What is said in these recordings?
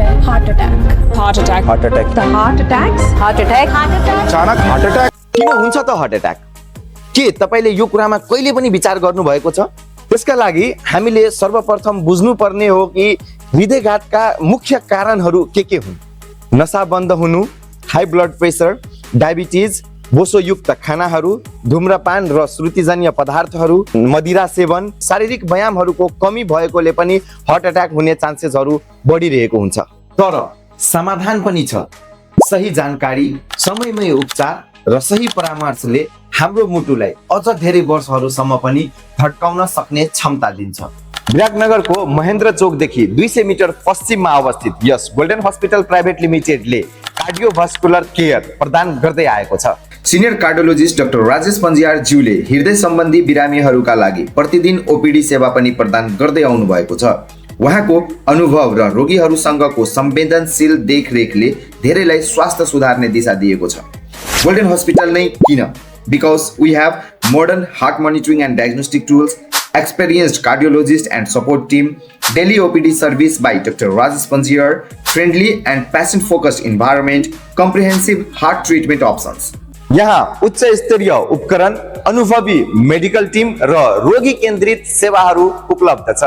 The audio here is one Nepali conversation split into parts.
Heart attack. Heart attack. Heart attack The heart attacks. Heart attack. Heart attack. अचानक हार्ट अट्याक किन हुन्छ त हार्ट अट्याक? के तपाईले यो कुरामा कहिले पनि विचार गर्नु भएको छ? त्यसका लागि हामीले सर्वप्रथम बुझ्नु पर्ने हो कि हृदयघातका मुख्य कारणहरू के हुन्? नशाबन्द हुनु, हाई ब्लड प्रेसर, डायबिटिज, बोसोयुक्त खानाहरू, धूम्रपान र श्रुतिजन्य पदार्थहरू, मदिरा सेवन, शारीरिक व्यायामहरूको कमी भएकोले पनि हार्ट अट्याक हुने चान्सेसहरू बढिरहेको हुन्छ। तर समाधान पनि छ। सही जानकारी, समयमै उपचार र सही परामर्शले हाम्रो मुटुलाई अझ धेरै वर्षहरूसम्म पनि भड्काउन सक्ने क्षमता दिन्छ। विराटनगरको महेन्द्र चोकदेखि 200 मिटर पश्चिममा अवस्थित यस गोल्डन हस्पिटल प्राइभेट लिमिटेडले कार्डियोभास्कुलर केयर प्रदान गर्दै आएको छ। Senior cardiologist doctor Rajesh Panjiyar ज्यूले हृदय सम्बन्धी बिरामीहरूका लागि प्रतिदिन ओपीडी सेवा पनि प्रदान गर्दै आउनु भएको छ। उहाँको अनुभव र रोगीहरूसँगको संवेदनशील देखरेखले धेरैलाई स्वास्थ्य सुधार्ने दिशा दिएको छ। गोल्डन हस्पिटल नै किन? Because we have modern heart monitoring and diagnostic tools, experienced cardiologist and support team, daily OPD service by Dr. Rajesh Panjiar, friendly and patient-focused environment, comprehensive heart treatment options. यहाँ उच्च स्तरीय उपकरण, अनुभवी मेडिकल टिम र रोगी केन्द्रित सेवाहरू उपलब्ध छ।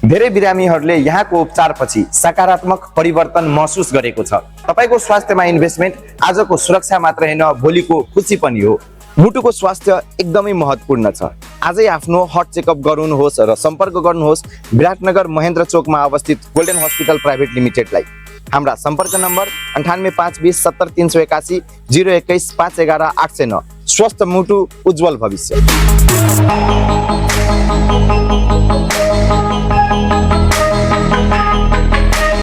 धेरै बिरामीहरूले यहाँको उपचारपछि सकारात्मक परिवर्तन महसुस गरेको छ। तपाईको स्वास्थ्यमा इन्भेस्टमेन्ट आजको सुरक्षा मात्र हैन, भोलिको खुशी पनि हो। मुटुको स्वास्थ्य एकदमै महत्त्वपूर्ण छ। आजै आफ्नो हार्ट चेकअप गराउनुहोस् र सम्पर्क गर्नुहोस् विराटनगर महेन्द्र चोकमा अवस्थित गोल्डन हस्पिटल प्राइभेट लिमिटेडलाई। हाम्रा सम्पर्क नम्बर 9852 70 381 021 511 809। स्वस्थ मुटु, उज्जवल भविष्य।